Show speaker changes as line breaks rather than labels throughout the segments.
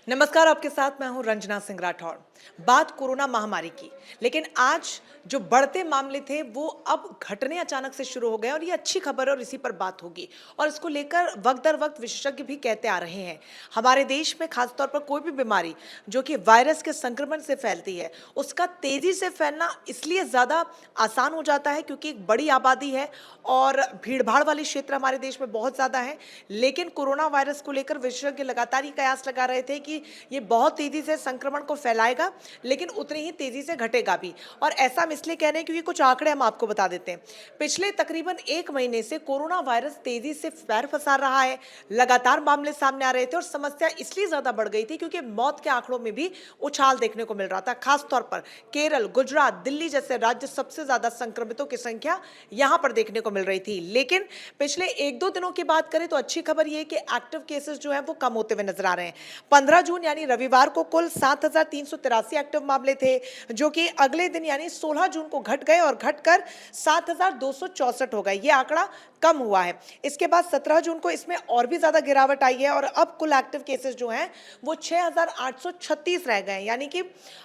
नमस्कार, आपके साथ मैं हूं रंजना सिंह राठौड़। बात कोरोना महामारी की, लेकिन आज जो बढ़ते मामले थे वो अब घटने अचानक से शुरू हो गए और ये अच्छी खबर है और इसी पर बात होगी। और इसको लेकर वक्त दर वक्त विशेषज्ञ भी कहते आ रहे हैं। हमारे देश में खासतौर पर कोई भी बीमारी जो कि वायरस के संक्रमण से फैलती है, उसका तेजी से फैलना इसलिए ज्यादा आसान हो जाता है क्योंकि एक बड़ी आबादी है और भीड़भाड़ वाले क्षेत्र हमारे देश में बहुत ज्यादा है। लेकिन कोरोना वायरस को लेकर विशेषज्ञ लगातार ही कयास लगा रहे थे कि ये बहुत तेजी से संक्रमण को फैलाएगा, लेकिन उतनी ही तेजी से घटेगा भी। और ऐसा हम इसलिए कह रहे हैं क्योंकि कुछ आंकड़े हम आपको बता देते हैं। पिछले तकरीबन 1 महीने से कोरोना वायरस तेजी से पैर पसार रहा है। लगातार मामले सामने आ रहे थे और समस्या इसलिए ज्यादा बढ़ गई थी क्योंकि मौत के आंकड़ों में भी उछाल देखने को मिल रहा था। खासतौर पर केरल, गुजरात, दिल्ली जैसे राज्य सबसे ज्यादा संक्रमितों की संख्या यहां पर देखने को मिल रही थी। लेकिन पिछले 1-2 दिनों की बात करें तो अच्छी खबर यह है कि एक्टिव केसेस जो है वो कम होते हुए नजर आ रहे हैं। 15 जून यानी रविवार को कुल 7,383 एक्टिव मामले थे, जो कि अगले दिन यानी 16 जून को घट गए और घटकर 7,264 हो गए। ये आंकड़ा कम हुआ है। इसके बाद 17 जून को इसमें और भी ज्यादा गिरावट आई है और अब कुल एक्टिव केसेस जो हैं वो 6,836 रह गए, यानी कि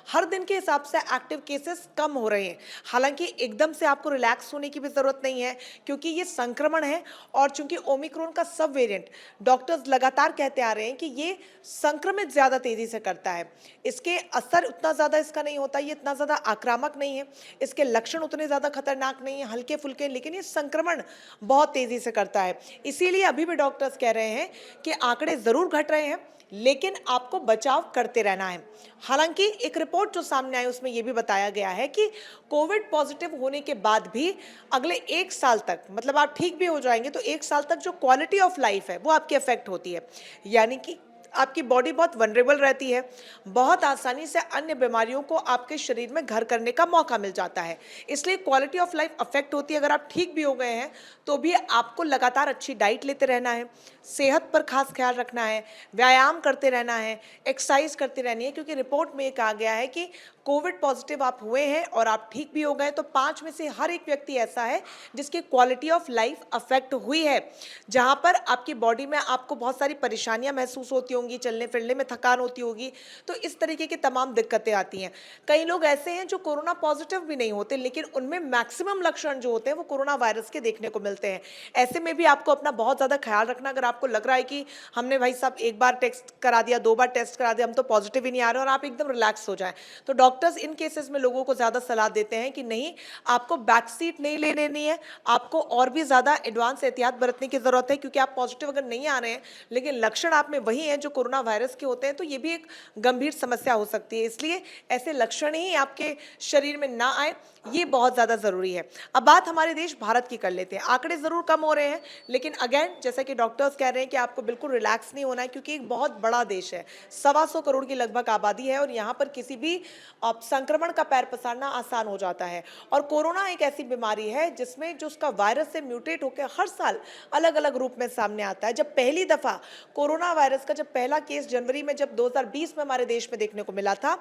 हर दिन के हिसाब से एक्टिव केसेस कम हो रहे हैं। हालांकि एकदम से आपको रिलैक्स होने की भी जरूरत नहीं है क्योंकि ये संक्रमण है और चूंकि ओमिक्रॉन का सब वेरिएंट डॉक्टर्स लगातार कहते आ रहे हैं कि ये संक्रमित ज्यादा तेजी से करता है। इसके असर उतना ज्यादा इसका नहीं होता, ये इतना ज्यादा आक्रामक नहीं है, इसके लक्षण उतने ज्यादा खतरनाक नहीं है, हल्के फुल्के, लेकिन ये संक्रमण बहुत तेजी से करता है। इसीलिए अभी भी डॉक्टर्स कह रहे हैं कि आंकड़े जरूर घट रहे हैं, लेकिन आपको बचाव करते रहना है। हालांकि एक रिपोर्ट जो सामने आई उसमें यह भी बताया गया है कि कोविड पॉजिटिव होने के बाद भी अगले 1 साल तक, मतलब आप ठीक भी हो जाएंगे तो 1 साल तक जो क्वालिटी ऑफ लाइफ है वो आपकी अफेक्ट होती है। यानी कि आपकी बॉडी बहुत वनरेबल रहती है, बहुत आसानी से अन्य बीमारियों को आपके शरीर में घर करने का मौका मिल जाता है। इसलिए क्वालिटी ऑफ लाइफ अफेक्ट होती है। अगर आप ठीक भी हो गए हैं तो भी आपको लगातार अच्छी डाइट लेते रहना है, सेहत पर खास ख्याल रखना है, व्यायाम करते रहना है, एक्सरसाइज करती रहनी है, क्योंकि रिपोर्ट में ये कहा गया है कि कोविड पॉजिटिव आप हुए हैं और आप ठीक भी हो गए तो 5 में से हर एक व्यक्ति ऐसा है जिसकी क्वालिटी ऑफ लाइफ अफेक्ट हुई है। जहां पर आपकी बॉडी में आपको बहुत सारी परेशानियां महसूस होती होंगी, चलने फिरने में थकान होती होगी, तो इस तरीके की तमाम दिक्कतें आती हैं। कई लोग ऐसे हैं जो कोरोना पॉजिटिव भी नहीं होते, लेकिन उनमें मैक्सिमम लक्षण जो होते हैं वो कोरोना वायरस के देखने को मिलते हैं। ऐसे में भी आपको अपना बहुत ज्यादा ख्याल रखना। अगर आपको लग रहा है कि हमने भाई साहब 1 बार टेस्ट करा दिया, 2 बार टेस्ट करा दिया, हम तो पॉजिटिव ही नहीं आ रहे, और आप एकदम रिलैक्स हो जाएं, तो डॉक्टर्स इन केसेस में लोगों को ज्यादा सलाह देते हैं कि नहीं, आपको बैक सीट नहीं ले लेनी है, आपको और भी ज्यादा एडवांस एहतियात बरतने की जरूरत है। क्योंकि आप पॉजिटिव अगर नहीं आ रहे हैं लेकिन लक्षण आप में वही हैं जो कोरोना वायरस के होते हैं, तो ये भी एक गंभीर समस्या हो सकती है। इसलिए ऐसे लक्षण ही आपके शरीर में ना आए, ये बहुत ज्यादा जरूरी है। अब बात हमारे देश भारत की कर लेते हैं। आंकड़े जरूर कम हो रहे हैं, लेकिन अगेन जैसा कि डॉक्टर्स कह रहे हैं कि आपको बिल्कुल रिलैक्स नहीं होना है, क्योंकि एक बहुत बड़ा देश है, 125 करोड़ की लगभग आबादी है और यहाँ पर किसी भी संक्रमण का पैर पसारना आसान हो जाता है। और कोरोना एक ऐसी बीमारी है जिसमें जो उसका वायरस से म्यूटेट होकर हर साल अलग अलग रूप में सामने आता है। जब पहली दफा कोरोना वायरस का जब पहला केस जनवरी में जब 2020 में हमारे देश में देखने को मिला था,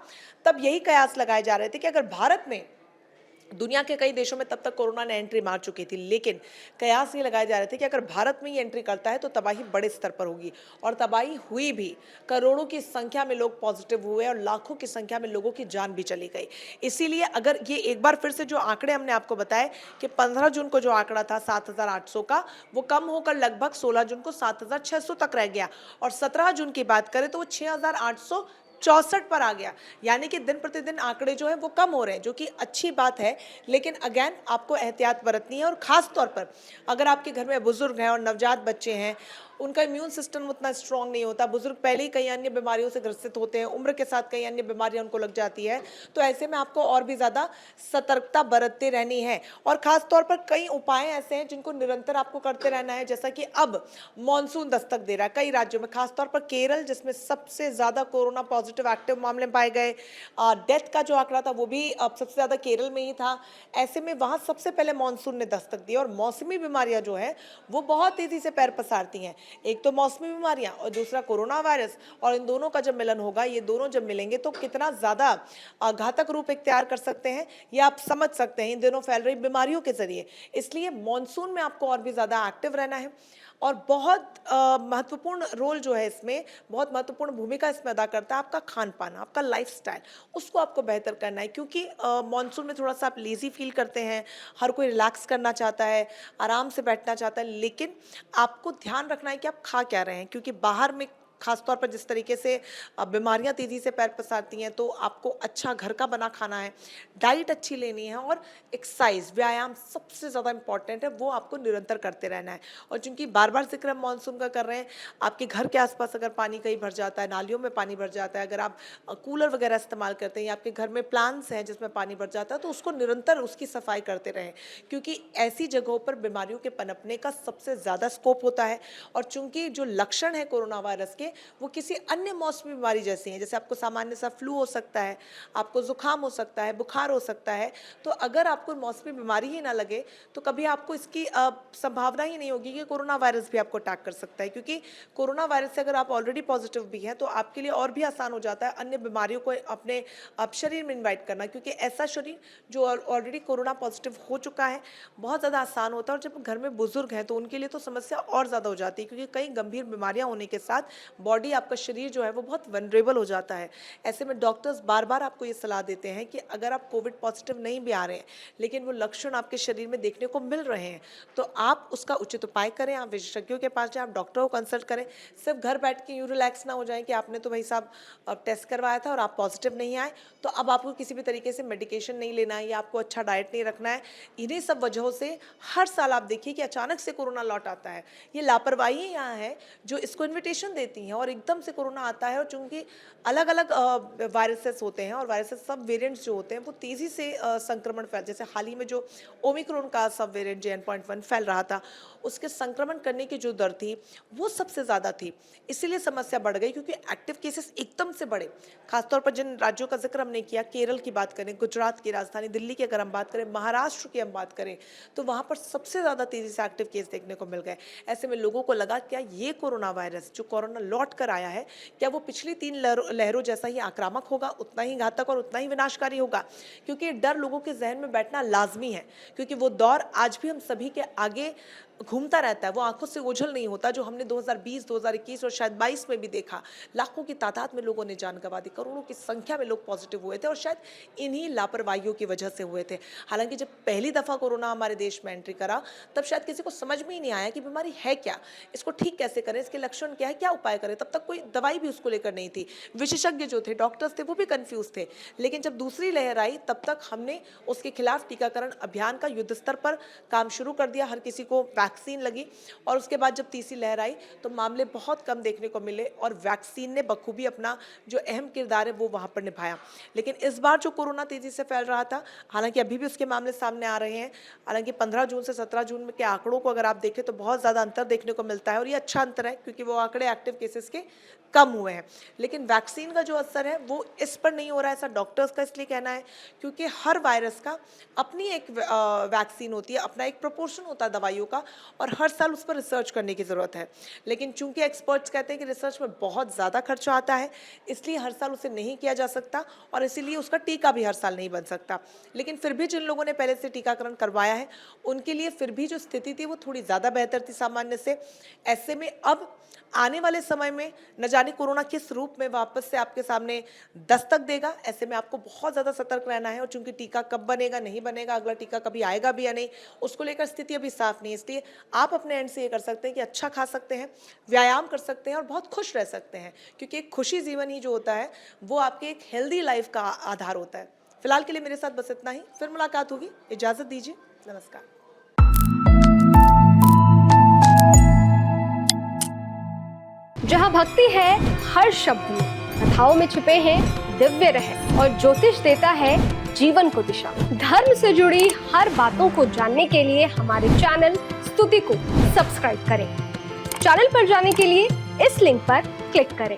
तब यही कयास लगाए जा रहे थे कि अगर भारत में, दुनिया के कई देशों में तब तक कोरोना ने एंट्री मार चुकी थी, लेकिन कयास ये लगाए जा रहे थे कि अगर भारत में ये एंट्री करता है तो तबाही बड़े स्तर पर होगी। और तबाही हुई भी। करोड़ों की संख्या में लोग पॉजिटिव हुए और लाखों की संख्या में लोगों की जान भी चली गई। इसीलिए अगर ये एक बार फिर से जो आंकड़े हमने आपको बताए कि 15 जून को जो आंकड़ा था 7,800 का, वो कम होकर लगभग 16 जून को 7,600 तक रह गया, और 17 जून की बात करें तो वो 6,864 पर आ गया। यानी कि दिन प्रतिदिन आंकड़े जो है वो कम हो रहे हैं, जो कि अच्छी बात है। लेकिन अगेन आपको एहतियात बरतनी है, और खास तौर पर अगर आपके घर में बुजुर्ग हैं और नवजात बच्चे हैं, उनका इम्यून सिस्टम उतना स्ट्रांग नहीं होता, बुजुर्ग पहले ही कई अन्य बीमारियों से ग्रसित होते हैं, उम्र के साथ कई अन्य बीमारियां उनको लग जाती है, तो ऐसे में आपको और भी ज्यादा सतर्कता बरतते रहनी है। और खास तौर पर कई उपाय ऐसे हैं जिनको निरंतर आपको करते रहना है। जैसा कि अब मॉनसून दस्तक दे रहा है कई राज्यों में, खासतौर पर केरल जिसमें सबसे ज्यादा कोरोना पॉजिटिव एक्टिव मामले पाए गए, डेथ का जो आंकड़ा था वो भी अब सबसे ज्यादा केरल में ही था। ऐसे में वहां सबसे पहले मॉनसून ने दस्तक दी, और मौसमी बीमारियां जो है वो बहुत तेजी से पैर पसारती हैं। एक तो मौसमी बीमारियां और दूसरा कोरोना वायरस, और इन दोनों का जब मिलन होगा, ये दोनों जब मिलेंगे तो कितना ज्यादा घातक रूप इख्तियार कर सकते हैं, ये आप समझ सकते हैं इन दोनों फैल रही बीमारियों के जरिए। इसलिए मॉनसून में आपको और भी ज्यादा एक्टिव रहना है। और बहुत महत्वपूर्ण रोल जो है इसमें, बहुत महत्वपूर्ण भूमिका इसमें अदा करता है आपका खान-पान, आपका लाइफ़स्टाइल। उसको आपको बेहतर करना है क्योंकि मॉनसून में थोड़ा-सा आप लेज़ी फ़ील करते हैं, हर कोई रिलैक्स करना चाहता है, आराम से बैठना चाहता है, लेकिन आपको ध्यान रखना है कि आप खा क्या रहे हैं क्योंकि बाहर में खास तौर पर जिस तरीके से बीमारियां तेज़ी से पैर पसारती हैं, तो आपको अच्छा घर का बना खाना है, डाइट अच्छी लेनी है और एक्सरसाइज, व्यायाम सबसे ज़्यादा इंपॉर्टेंट है, वो आपको निरंतर करते रहना है। और चूंकि बार बार जिक्र हम मानसून का कर रहे हैं, आपके घर के आसपास अगर पानी कहीं भर जाता है, नालियों में पानी भर जाता है, अगर आप कूलर वगैरह इस्तेमाल करते हैं या आपके घर में प्लांट्स हैं जिसमें पानी भर जाता है, तो उसको निरंतर उसकी सफाई करते रहें क्योंकि ऐसी जगहों पर बीमारियों के पनपने का सबसे ज़्यादा स्कोप होता है। और चूंकि जो लक्षण है कोरोना वायरस के, वो किसी अन्य मौसमी बीमारी जैसी हैं, जैसे आपको सामान्य सा फ्लू हो सकता है, आपको जुकाम हो सकता है, बुखार हो सकता है। तो अगर आपको मौसमी बीमारी ही ना लगे तो कभी आपको इसकी संभावना ही नहीं होगी कि कोरोना वायरस भी आपको अटैक कर सकता है, क्योंकि कोरोना वायरस से अगर आप ऑलरेडी पॉजिटिव भी हैं तो आपके लिए और भी आसान हो जाता है अन्य बीमारियों को अपने शरीर में इन्वाइट करना, क्योंकि ऐसा शरीर जो ऑलरेडी कोरोना पॉजिटिव हो चुका है बहुत ज़्यादा आसान होता है। और जब घर में बुजुर्ग हैं तो उनके लिए तो समस्या और ज़्यादा हो जाती है, क्योंकि कई गंभीर बीमारियां होने के साथ बॉडी, आपका शरीर जो है वो बहुत वनरेबल हो जाता है। ऐसे में डॉक्टर्स बार बार आपको ये सलाह देते हैं कि अगर आप कोविड पॉजिटिव नहीं भी आ रहे हैं लेकिन वो लक्षण आपके शरीर में देखने को मिल रहे हैं, तो आप उसका उचित उपाय करें, आप विशेषज्ञों के पास जाएं, आप डॉक्टर को कंसल्ट करें। सिर्फ घर बैठ के यूँ रिलैक्स ना हो जाएं कि आपने तो भाई साहब टेस्ट करवाया था और आप पॉजिटिव नहीं आए, तो अब आपको किसी भी तरीके से मेडिकेशन नहीं लेना है या आपको अच्छा डाइट नहीं रखना है। इन्हीं सब वजहों से हर साल आप देखिए कि अचानक से कोरोना लौट आता है। ये लापरवाही यहाँ है जो इसको इन्विटेशन देती हैं और एकदम से कोरोना आता है। और चूंकि अलग अलग वायरसेस होते हैं और वायरसेस सब वेरिएंट्स जो होते हैं वो तेज़ी से संक्रमण फैल, जैसे हाल ही में जो ओमिक्रॉन का सब वेरिएंट JN.1 फैल रहा था, उसके संक्रमण करने की जो दर थी वो सबसे ज़्यादा थी, इसीलिए समस्या बढ़ गई क्योंकि एक्टिव केसेस एकदम से बढ़े। खासतौर पर जिन राज्यों का जिक्र हमने किया, केरल की बात करें, गुजरात की राजधानी दिल्ली की अगर हम बात करें, महाराष्ट्र की हम बात करें, तो वहाँ पर सबसे ज़्यादा तेज़ी से एक्टिव केस देखने को मिल गए। ऐसे में लोगों को लगा क्या ये कोरोना वायरस जो कोरोना लौट कर आया है, क्या वो पिछली 3 लहरों जैसा ही आक्रामक होगा, उतना ही घातक और उतना ही विनाशकारी होगा? क्योंकि डर लोगों के जहन में बैठना लाजमी है, क्योंकि वो दौर आज भी हम सभी के आगे घूमता रहता है, वो आंखों से ओझल नहीं होता जो हमने 2020, 2021 और शायद 22 में भी देखा। लाखों की तादाद में लोगों ने जान गंवा दी, करोड़ों की संख्या में लोग पॉजिटिव हुए थे और शायद इन्हीं लापरवाहियों की वजह से हुए थे। हालांकि जब पहली दफ़ा कोरोना हमारे देश में एंट्री करा तब शायद किसी को समझ में ही नहीं आया कि बीमारी है क्या, इसको ठीक कैसे करें, इसके लक्षण क्या है, क्या उपाय करें। तब तक कोई दवाई भी उसको लेकर नहीं थी, विशेषज्ञ जो थे, डॉक्टर्स थे, वो भी कंफ्यूज थे। लेकिन जब दूसरी लहर आई तब तक हमने उसके खिलाफ टीकाकरण अभियान का युद्ध स्तर पर काम शुरू कर दिया, हर किसी को वैक्सीन लगी। और उसके बाद जब तीसरी लहर आई तो मामले बहुत कम देखने को मिले और वैक्सीन ने बखूबी अपना जो अहम किरदार है वो वहां पर निभाया। लेकिन इस बार जो कोरोना तेजी से फैल रहा था, हालांकि अभी भी उसके मामले सामने आ रहे हैं, हालांकि 15 जून से 17 जून के आंकड़ों को अगर आप देखें तो बहुत ज़्यादा अंतर देखने को मिलता है और ये अच्छा अंतर है क्योंकि वो आंकड़े एक्टिव केसेस के कम हुए हैं। लेकिन वैक्सीन का जो असर है वो इस पर नहीं हो रहा है, ऐसा डॉक्टर्स का इसलिए कहना है क्योंकि हर वायरस का अपनी एक वैक्सीन होती है, अपना एक प्रोपोर्शन होता है दवाइयों का और हर साल उस पर रिसर्च करने की ज़रूरत है। लेकिन चूंकि एक्सपर्ट्स कहते हैं कि रिसर्च में बहुत ज़्यादा खर्चा आता है, इसलिए हर साल उसे नहीं किया जा सकता और इसीलिए उसका टीका भी हर साल नहीं बन सकता। लेकिन फिर भी जिन लोगों ने पहले से टीकाकरण करवाया है उनके लिए फिर भी जो स्थिति थी वो थोड़ी ज़्यादा बेहतर थी सामान्य से। ऐसे में अब आने वाले समय में न जाने कोरोना किस रूप में वापस से आपके सामने दस्तक देगा। ऐसे में आपको बहुत ज़्यादा सतर्क रहना है और चूंकि टीका कब बनेगा, नहीं बनेगा, अगला टीका कभी आएगा भी या नहीं, उसको लेकर स्थिति अभी साफ नहीं है। इसलिए आप अपने एंड से ये कर सकते हैं कि अच्छा खा सकते हैं, व्यायाम कर सकते हैं और बहुत खुश रह सकते हैं, क्योंकि एक खुशी जीवन ही जो होता है वो आपके एक हेल्दी लाइफ का आधार होता है। फिलहाल के लिए मेरे साथ बस इतना ही, फिर मुलाकात होगी, इजाज़त दीजिए, नमस्कार।
जहाँ भक्ति है हर शब्द में, कथाओं में छुपे हैं दिव्य रहस्य और ज्योतिष देता है जीवन को दिशा। धर्म से जुड़ी हर बातों को जानने के लिए हमारे चैनल स्तुति को सब्सक्राइब करें। चैनल पर जाने के लिए इस लिंक पर क्लिक करें।